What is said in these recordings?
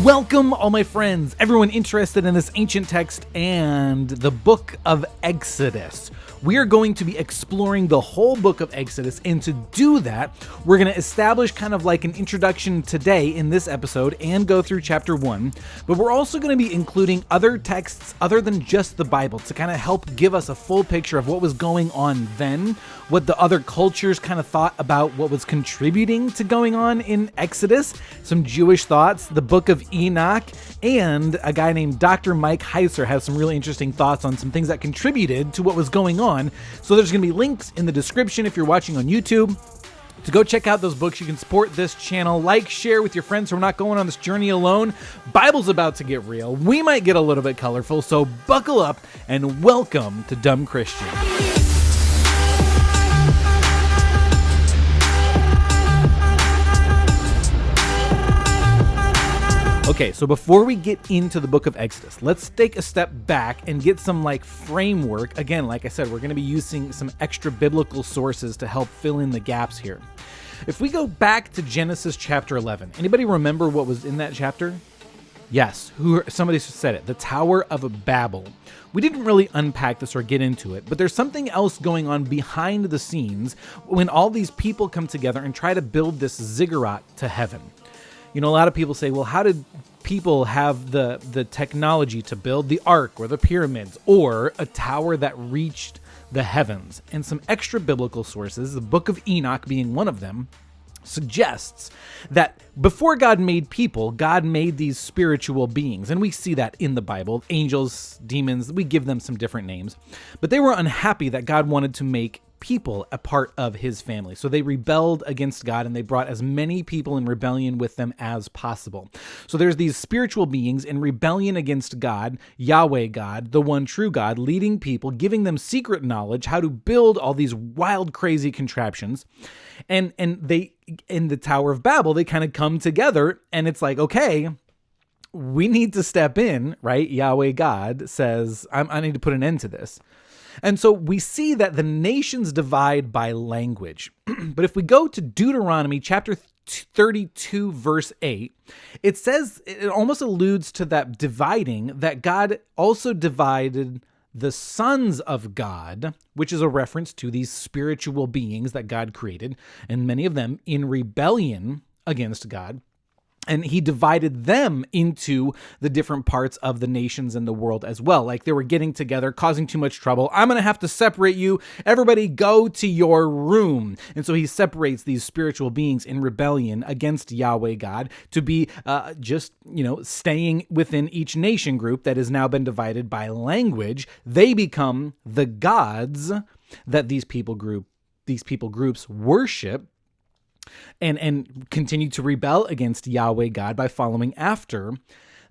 Welcome, all my friends, everyone interested in this ancient text and the book of Exodus. We are going to be exploring the whole book of Exodus, and to do that, we're going to establish kind of like an introduction today in this episode and go through chapter 1, but we're also going to be including other texts other than just the Bible to kind of help give us a full picture of what was going on then, what the other cultures kind of thought about what was contributing to going on in Exodus, some Jewish thoughts, the book of Enoch, and a guy named Dr. Mike Heiser has some really interesting thoughts on some things that contributed to what was going on. So there's going to be links in the description if you're watching on YouTube to go check out those books. You can support this channel, like, share with your friends so we're not going on this journey alone. Bible's about to get real. We might get a little bit colorful, so buckle up and welcome to Dumb Christian. Okay, so before we get into the book of Exodus, let's take a step back and get some framework. Again, like I said, we're going to be using some extra biblical sources to help fill in the gaps here. If we go back to Genesis chapter 11, anybody remember what was in that chapter? Yes, somebody said it, the Tower of Babel. We didn't really unpack this or get into it, but there's something else going on behind the scenes when all these people come together and try to build this ziggurat to heaven. You know, a lot of people say, well, how did people have the technology to build the ark or the pyramids or a tower that reached the heavens? And some extra biblical sources, the book of Enoch being one of them, suggests that before God made people, God made these spiritual beings. And we see that in the Bible. Angels, demons, we give them some different names. But they were unhappy that God wanted to make people a part of his family. So they rebelled against God and they brought as many people in rebellion with them as possible. So there's these spiritual beings in rebellion against God, Yahweh God, the one true God, leading people, giving them secret knowledge, how to build all these wild, crazy contraptions. And they, in the Tower of Babel, they kind of come together and it's like, okay, we need to step in, right? Yahweh God says, I need to put an end to this. And so we see that the nations divide by language. But if we go to Deuteronomy chapter 32, verse 8, it says, it almost alludes to that dividing, that God also divided the sons of God, which is a reference to these spiritual beings that God created, and many of them in rebellion against God. And he divided them into the different parts of the nations in the world as well. Like they were getting together, causing too much trouble. I'm going to have to separate you. Everybody go to your room. And so he separates these spiritual beings in rebellion against Yahweh God to be staying within each nation group that has now been divided by language. They become the gods that these people groups worship. And continue to rebel against Yahweh God by following after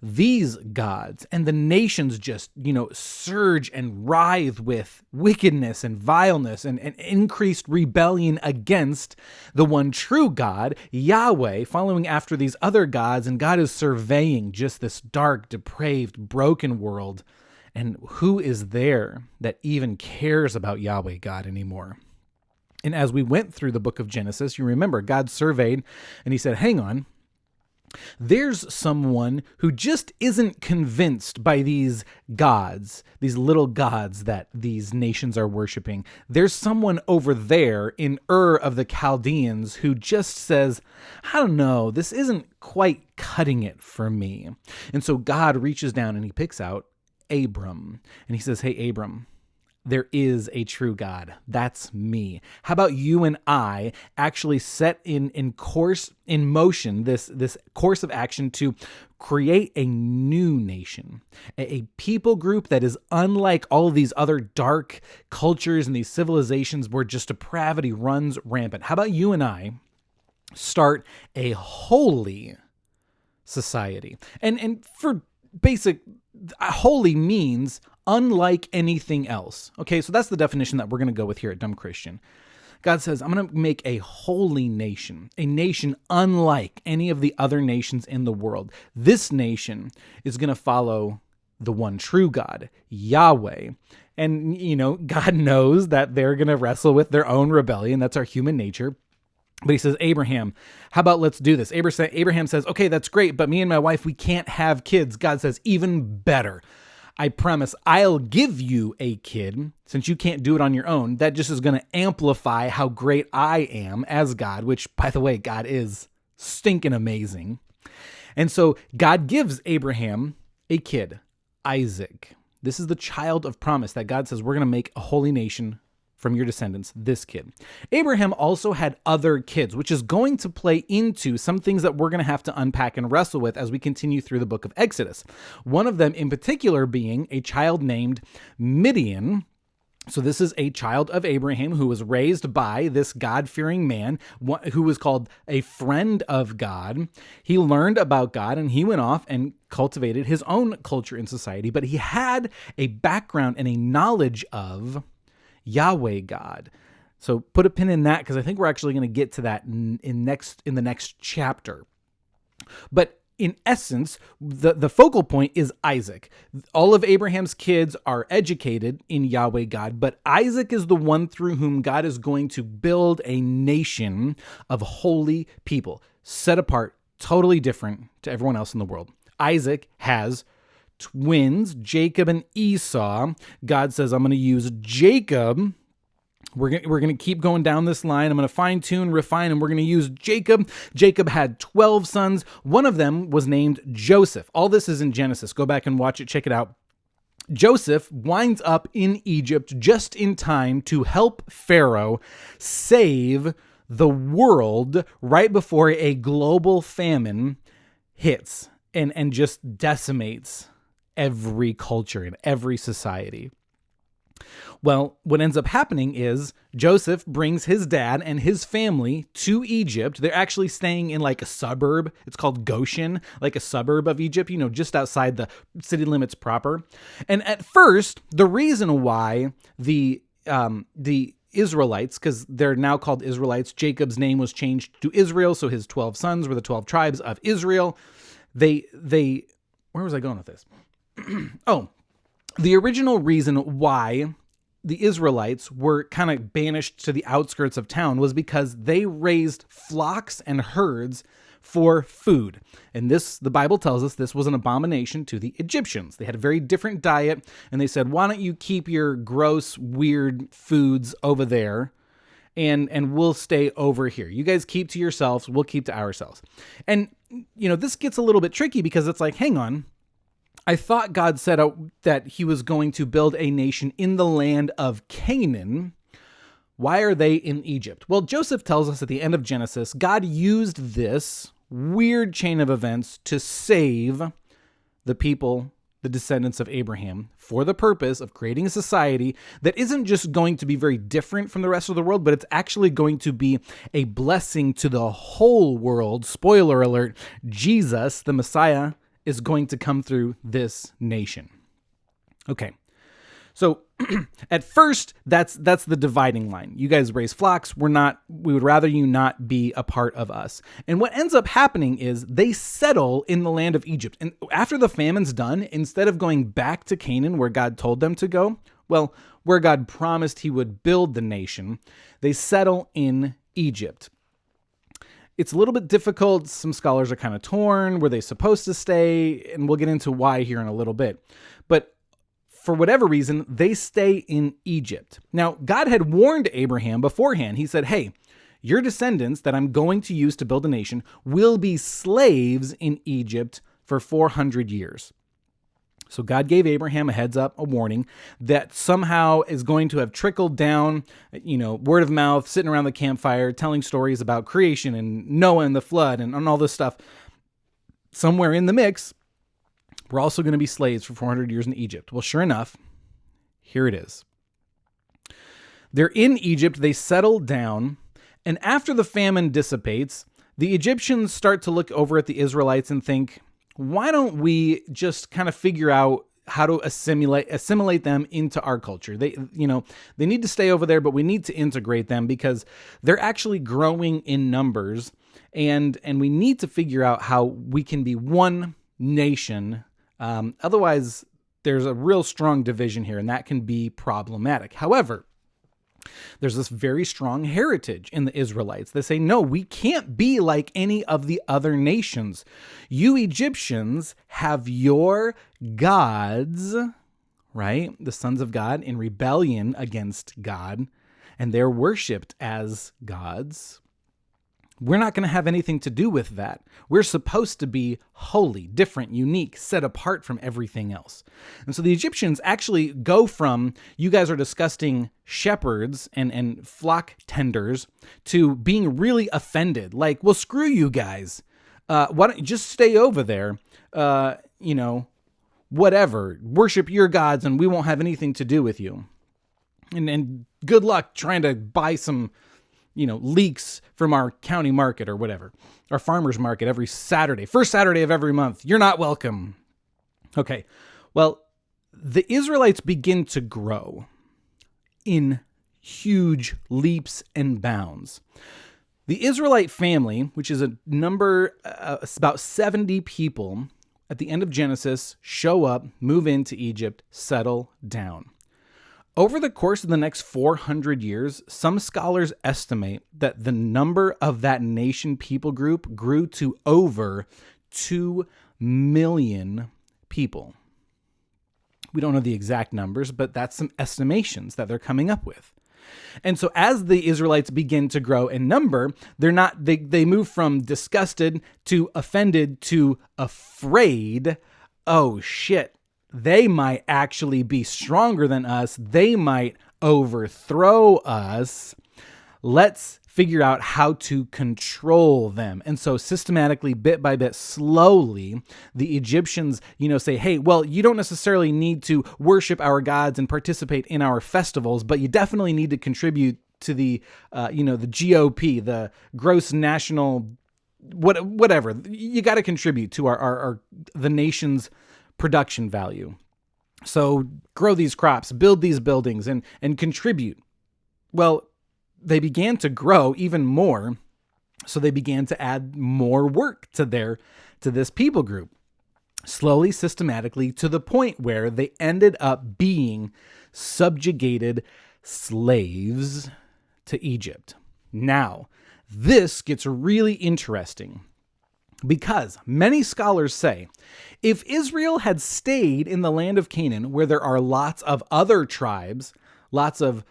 these gods. And the nations just, surge and writhe with wickedness and vileness and increased rebellion against the one true God, Yahweh, following after these other gods. And God is surveying just this dark, depraved, broken world. And who is there that even cares about Yahweh God anymore? And as we went through the book of Genesis, you remember God surveyed and he said, hang on, there's someone who just isn't convinced by these gods, these little gods that these nations are worshiping. There's someone over there in Ur of the Chaldeans who just says, I don't know, this isn't quite cutting it for me. And so God reaches down and he picks out Abram and he says, hey, Abram, there is a true God. That's me. How about you and I actually set in motion this course of action to create a new nation, a people group that is unlike all of these other dark cultures and these civilizations where just depravity runs rampant. How about you and I start a holy society? And for basic, holy means unlike anything else. Okay, so that's the definition that we're going to go with here at Dumb Christian. God says, I'm going to make a holy nation, a nation unlike any of the other nations in the world. This nation is going to follow the one true God, Yahweh. And, God knows that they're going to wrestle with their own rebellion. That's our human nature. But he says, Abraham, how about let's do this? Abraham says, okay, that's great, but me and my wife, we can't have kids. God says, even better. I promise I'll give you a kid since you can't do it on your own. That just is going to amplify how great I am as God, which, by the way, God is stinking amazing. And so God gives Abraham a kid, Isaac. This is the child of promise that God says, we're going to make a holy nation from your descendants, this kid. Abraham also had other kids, which is going to play into some things that we're going to have to unpack and wrestle with as we continue through the book of Exodus. One of them in particular being a child named Midian. So this is a child of Abraham who was raised by this God-fearing man who was called a friend of God. He learned about God and he went off and cultivated his own culture in society, but he had a background and a knowledge of Yahweh God. So put a pin in that because I think we're actually going to get to that in the next chapter. But in essence, the focal point is Isaac. All of Abraham's kids are educated in Yahweh God, but Isaac is the one through whom God is going to build a nation of holy people, set apart, totally different to everyone else in the world. Isaac has twins, Jacob and Esau. God says, I'm going to use Jacob. We're going to keep going down this line. I'm going to fine tune, refine, and we're going to use Jacob. Jacob had 12 sons. One of them was named Joseph. All this is in Genesis. Go back and watch it. Check it out. Joseph winds up in Egypt just in time to help Pharaoh save the world right before a global famine hits and just decimates every culture and every society. Well, what ends up happening is Joseph brings his dad and his family to Egypt. They're actually staying in like a suburb. It's called Goshen, like a suburb of Egypt, just outside the city limits proper. And at first, the reason why the Israelites, because they're now called Israelites, Jacob's name was changed to Israel, so his 12 sons were the 12 tribes of Israel. They where was I going with this? The original reason why the Israelites were kind of banished to the outskirts of town was because they raised flocks and herds for food. And this, the Bible tells us, this was an abomination to the Egyptians. They had a very different diet, and they said, why don't you keep your gross, weird foods over there, and we'll stay over here. You guys keep to yourselves, we'll keep to ourselves. And, this gets a little bit tricky because it's like, hang on, I thought God said that he was going to build a nation in the land of Canaan. Why are they in Egypt? Well, Joseph tells us at the end of Genesis, God used this weird chain of events to save the people, the descendants of Abraham, for the purpose of creating a society that isn't just going to be very different from the rest of the world, but it's actually going to be a blessing to the whole world. Spoiler alert, Jesus, the Messiah, is going to come through this nation. Okay. So at first, that's the dividing line. You guys raise flocks. We would rather you not be a part of us. And what ends up happening is they settle in the land of Egypt. And after the famine's done, instead of going back to Canaan where God told them to go, where God promised he would build the nation, they settle in Egypt. It's a little bit difficult. Some scholars are kind of torn. Were they supposed to stay? And we'll get into why here in a little bit. But for whatever reason, they stay in Egypt. Now, God had warned Abraham beforehand. He said, hey, your descendants that I'm going to use to build a nation will be slaves in Egypt for 400 years. So God gave Abraham a heads up, a warning that somehow is going to have trickled down, word of mouth, sitting around the campfire, telling stories about creation and Noah and the flood and all this stuff. Somewhere in the mix, we're also going to be slaves for 400 years in Egypt. Well, sure enough, here it is. They're in Egypt, they settle down, and after the famine dissipates, the Egyptians start to look over at the Israelites and think, why don't we just kind of figure out how to assimilate them into our culture? They need to stay over there, but we need to integrate them because they're actually growing in numbers, and we need to figure out how we can be one nation. Otherwise, there's a real strong division here, and that can be problematic. However, There's this very strong heritage in the Israelites. They say, no, we can't be like any of the other nations. You Egyptians have your gods, right? The sons of God in rebellion against God, and they're worshipped as gods. We're not going to have anything to do with that. We're supposed to be holy, different, unique, set apart from everything else. And so the Egyptians actually go from, you guys are disgusting shepherds and flock tenders, to being really offended. Like, well, screw you guys. Why don't you just stay over there? Whatever. Worship your gods and we won't have anything to do with you. And good luck trying to buy some leeks from our county market or whatever, our farmer's market every Saturday, first Saturday of every month. You're not welcome. Okay. Well, the Israelites begin to grow in huge leaps and bounds. The Israelite family, which is a number, about 70 people at the end of Genesis, show up, move into Egypt, settle down. Over the course of the next 400 years, some scholars estimate that the number of that nation people group grew to over 2 million people. We don't know the exact numbers, but that's some estimations that they're coming up with. And so as the Israelites begin to grow in number, they move from disgusted to offended to afraid. Oh shit. They might actually be stronger than us. They might overthrow us. Let's figure out how to control them. And so systematically, bit by bit, slowly, the Egyptians, say, hey, well, you don't necessarily need to worship our gods and participate in our festivals, but you definitely need to contribute to the GOP, the gross national, whatever. You got to contribute to the nation's production value. So grow these crops, build these buildings, and contribute. Well, they began to grow even more, so they began to add more work to this people group, slowly, systematically, to the point where they ended up being subjugated slaves to Egypt. Now, this gets really interesting, because many scholars say, if Israel had stayed in the land of Canaan, where there are lots of other tribes, lots of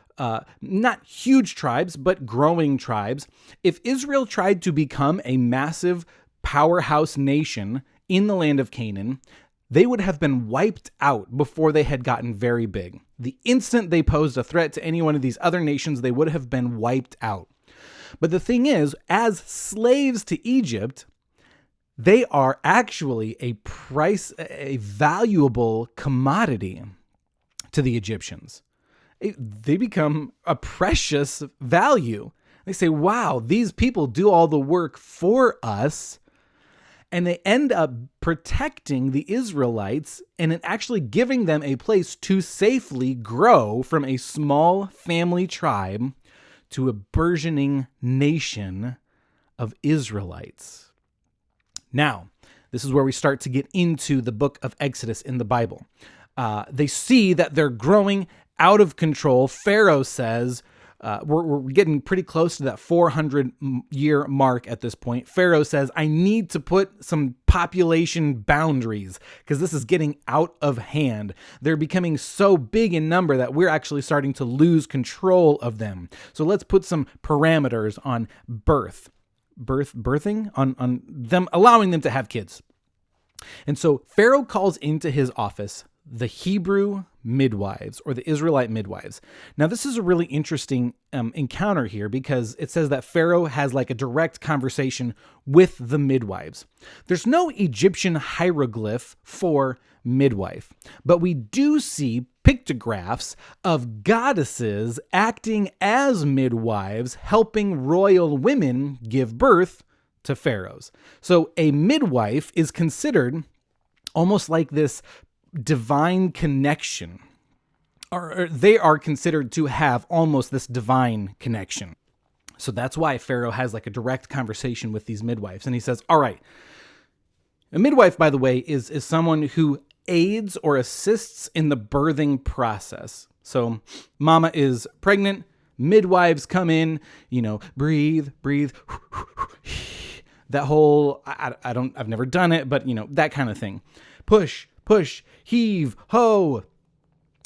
not huge tribes, but growing tribes, if Israel tried to become a massive powerhouse nation in the land of Canaan, they would have been wiped out before they had gotten very big. The instant they posed a threat to any one of these other nations, they would have been wiped out. But the thing is, as slaves to Egypt, they are actually a valuable commodity to the Egyptians. They become a precious value. They say, wow, these people do all the work for us. And they end up protecting the Israelites and actually giving them a place to safely grow from a small family tribe to a burgeoning nation of Israelites. Now, this is where we start to get into the book of Exodus in the Bible. They see that they're growing out of control. Pharaoh says, we're getting pretty close to that 400-year mark at this point. Pharaoh says, I need to put some population boundaries because this is getting out of hand. They're becoming so big in number that we're actually starting to lose control of them. So let's put some parameters on birthing, on them, allowing them to have kids. And so Pharaoh calls into his office the Hebrew midwives, or the Israelite midwives. Now, this is a really interesting encounter here, because it says that Pharaoh has like a direct conversation with the midwives. There's no Egyptian hieroglyph for midwife, but we do see pictographs of goddesses acting as midwives, helping royal women give birth to pharaohs. So a midwife is considered almost like this divine connection, or they are considered to have almost this divine connection. So that's why Pharaoh has like a direct conversation with these midwives. And he says, all right, a midwife, by the way, is someone who aids or assists in the birthing process. So mama is pregnant, Midwives come in, breathe, that whole, I've never done it, but that kind of thing. Push, heave, ho.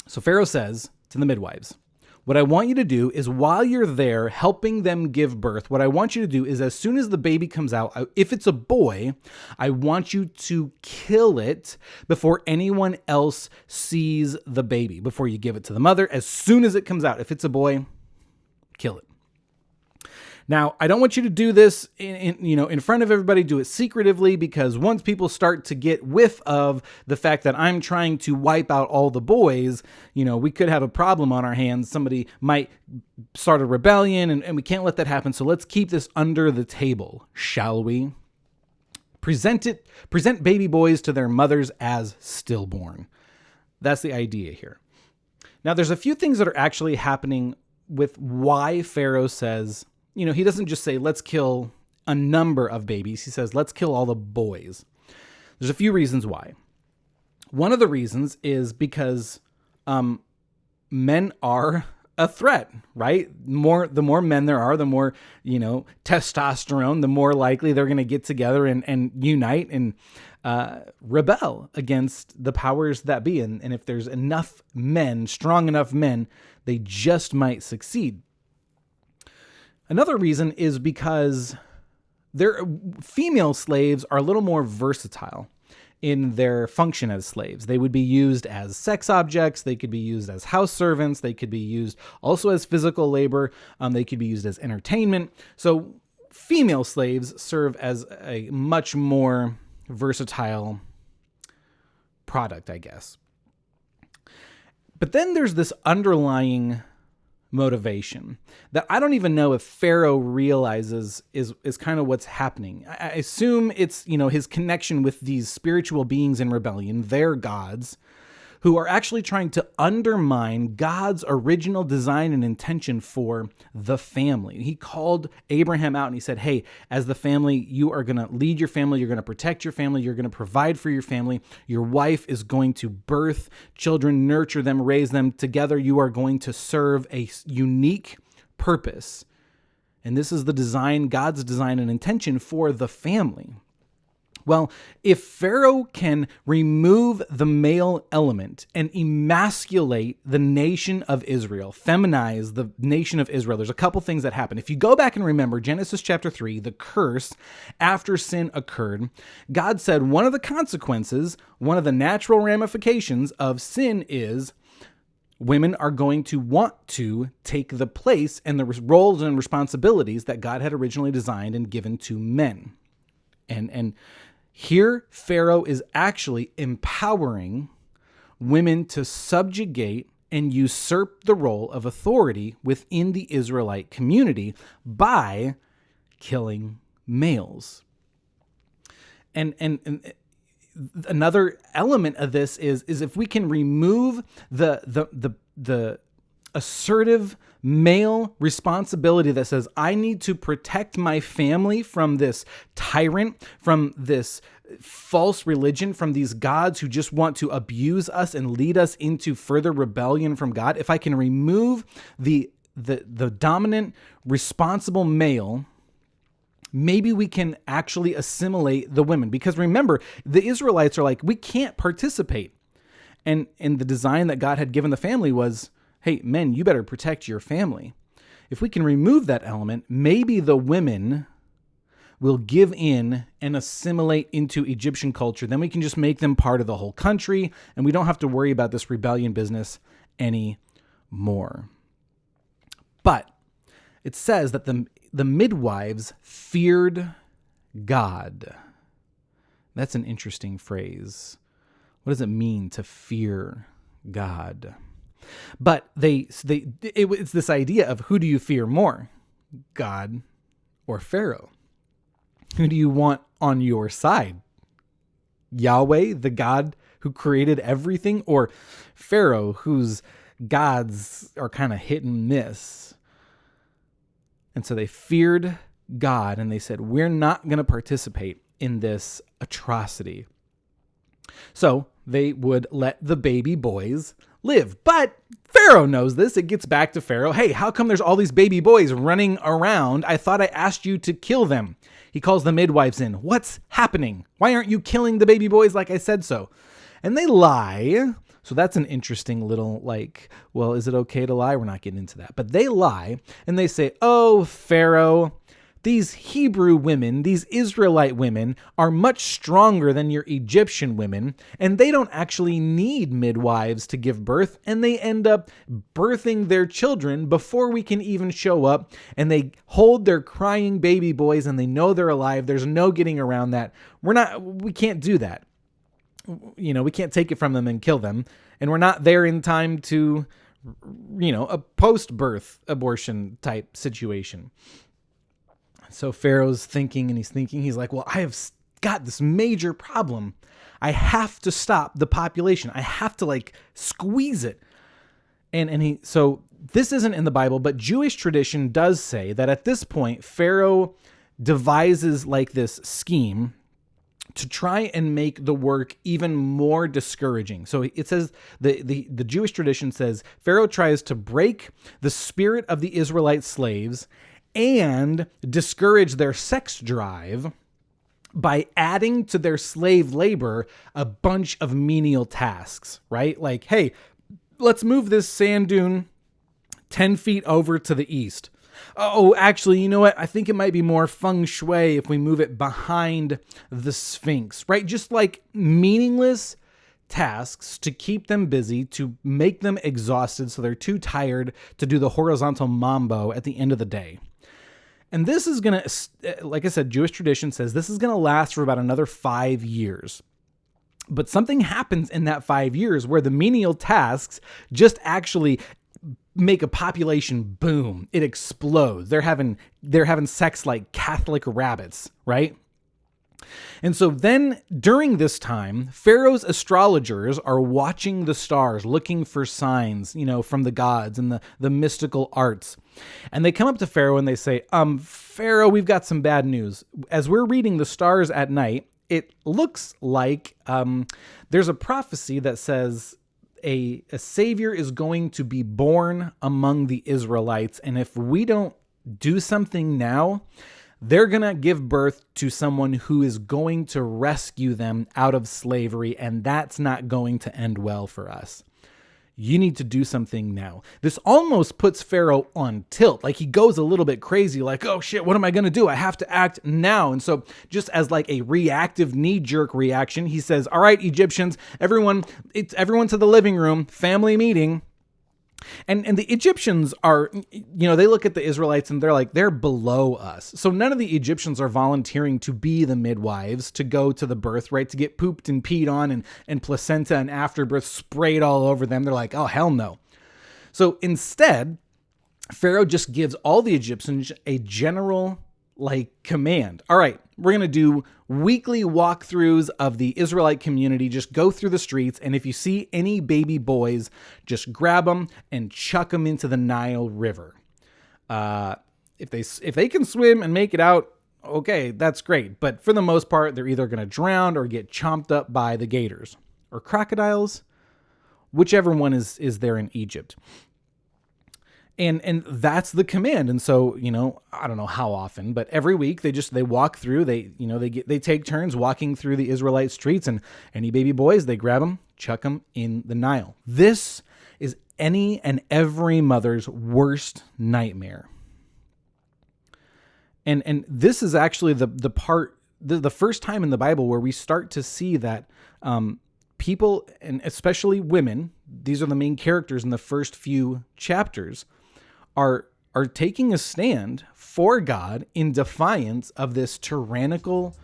So Pharaoh says to the midwives, what I want you to do is while you're there helping them give birth, what I want you to do is as soon as the baby comes out, if it's a boy, I want you to kill it before anyone else sees the baby, before you give it to the mother. As soon as it comes out, if it's a boy, kill it. Now, I don't want you to do this in front of everybody. Do it secretively, because once people start to get whiff of the fact that I'm trying to wipe out all the boys, we could have a problem on our hands. Somebody might start a rebellion, and we can't let that happen. So let's keep this under the table, shall we? Present baby boys to their mothers as stillborn. That's the idea here. Now, there's a few things that are actually happening with why Pharaoh says, he doesn't just say, let's kill a number of babies. He says, let's kill all the boys. There's a few reasons why. One of the reasons is because men are a threat, right? The more men there are, the more, testosterone, the more likely they're going to get together and unite and rebel against the powers that be. And if there's enough men, strong enough men, they just might succeed. Another reason is because female slaves are a little more versatile in their function as slaves. They would be used as sex objects. They could be used as house servants. They could be used also as physical labor. They could be used as entertainment. So female slaves serve as a much more versatile product, I guess. But then there's this underlying motivation that I don't even know if Pharaoh realizes is kind of what's happening. I assume it's, his connection with these spiritual beings in rebellion, their gods, who are actually trying to undermine God's original design and intention for the family. He called Abraham out and he said, hey, as the family, you are going to lead your family. You're going to protect your family. You're going to provide for your family. Your wife is going to birth children, nurture them, raise them. Together, you are going to serve a unique purpose. And this is the design, God's design and intention for the family. Well, if Pharaoh can remove the male element and emasculate the nation of Israel, feminize the nation of Israel, there's a couple things that happen. If you go back and remember Genesis chapter 3, the curse after sin occurred, God said one of the consequences, one of the natural ramifications of sin is women are going to want to take the place and the roles and responsibilities that God had originally designed and given to men. And here, Pharaoh is actually empowering women to subjugate and usurp the role of authority within the Israelite community by killing males. And another element of this is if we can remove the assertive male responsibility that says, I need to protect my family from this tyrant, from this false religion, from these gods who just want to abuse us and lead us into further rebellion from God. If I can remove the dominant, responsible male, maybe we can actually assimilate the women. Because remember, the Israelites are like, we can't participate. And the design that God had given the family was, hey, men, you better protect your family. If we can remove that element, maybe the women will give in and assimilate into Egyptian culture. Then we can just make them part of the whole country, and we don't have to worry about this rebellion business anymore. But it says that the midwives feared God. That's an interesting phrase. What does it mean to fear God? But it's this idea of who do you fear more, God or Pharaoh? Who do you want on your side? Yahweh, the God who created everything, or Pharaoh, whose gods are kind of hit and miss? And so they feared God and they said, we're not going to participate in this atrocity. So they would let the baby boys live. But Pharaoh knows this. It gets back to Pharaoh. Hey, how come there's all these baby boys running around? I thought I asked you to kill them. He calls the midwives in. What's happening? Why aren't you killing the baby boys like I said so? And they lie. So that's an interesting little well, is it okay to lie? We're not getting into that. But they lie and they say, oh, Pharaoh, these Hebrew women, these Israelite women are much stronger than your Egyptian women, and they don't actually need midwives to give birth, and they end up birthing their children before we can even show up, and they hold their crying baby boys and they know they're alive. There's no getting around that. We can't do that. We can't take it from them and kill them, and we're not there in time to, a post-birth abortion type situation. So Pharaoh's thinking, he's like, well, I have got this major problem. I have to stop the population. I have to squeeze it. So this isn't in the Bible, but Jewish tradition does say that at this point, Pharaoh devises this scheme to try and make the work even more discouraging. So it says, the Jewish tradition says, Pharaoh tries to break the spirit of the Israelite slaves and discourage their sex drive by adding to their slave labor a bunch of menial tasks, right? Like, hey, let's move this sand dune 10 feet over to the east. Oh, actually, you know what? I think it might be more feng shui if we move it behind the Sphinx, right? Just meaningless tasks to keep them busy, to make them exhausted so they're too tired to do the horizontal mambo at the end of the day. And this is going to, like I said, Jewish tradition says this is going to last for about another 5 years. But something happens in that 5 years where the menial tasks just actually make a population boom. It explodes. They're having sex like Catholic rabbits, right? And so then during this time, Pharaoh's astrologers are watching the stars, looking for signs, from the gods and the mystical arts. And they come up to Pharaoh and they say, Pharaoh, we've got some bad news. As we're reading the stars at night, it looks like there's a prophecy that says a savior is going to be born among the Israelites. And if we don't do something now, they're going to give birth to someone who is going to rescue them out of slavery, and that's not going to end well for us. You need to do something now. This almost puts Pharaoh on tilt. He goes a little bit crazy, oh shit, what am I going to do? I have to act now. And so just as a reactive knee-jerk reaction, he says, all right, Egyptians, everyone to the living room, family meeting. And the Egyptians are, they look at the Israelites and they're below us. So none of the Egyptians are volunteering to be the midwives, to go to the birth, right? To get pooped and peed on and placenta and afterbirth sprayed all over them. They're like, oh, hell no. So instead, Pharaoh just gives all the Egyptians a general command. All right, we're going to do weekly walkthroughs of the Israelite community. Just go through the streets, and if you see any baby boys, just grab them and chuck them into the Nile River. If they can swim and make it out, okay, that's great. But for the most part, they're either going to drown or get chomped up by the gators or crocodiles, whichever one is there in Egypt. And that's the command. And so, I don't know how often, but every week they walk through, they take turns walking through the Israelite streets, and any baby boys, they grab them, chuck them in the Nile. This is any and every mother's worst nightmare. And this is actually the first time in the Bible where we start to see that, people, and especially women, these are the main characters in the first few chapters, are taking a stand for God in defiance of this tyrannical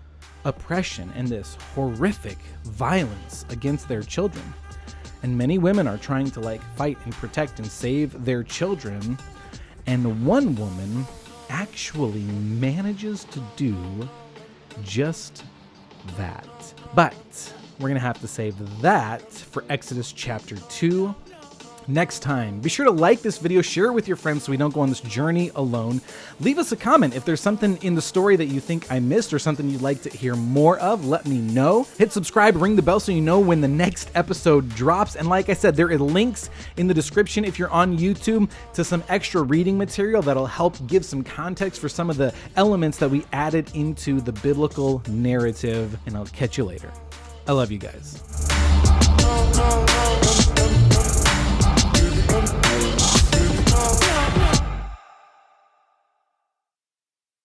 oppression and this horrific violence against their children. And many women are trying to fight and protect and save their children. And one woman actually manages to do just that. But we're going to have to save that for Exodus chapter 2. next time. Be sure to like this video, share it with your friends so we don't go on this journey alone. Leave us a comment if there's something in the story that you think I missed or something you'd like to hear more of. Let me know. Hit subscribe, ring the bell so you know when the next episode drops. And like I said, there are links in the description if you're on YouTube to some extra reading material that'll help give some context for some of the elements that we added into the biblical narrative. And I'll catch you later. I love you guys.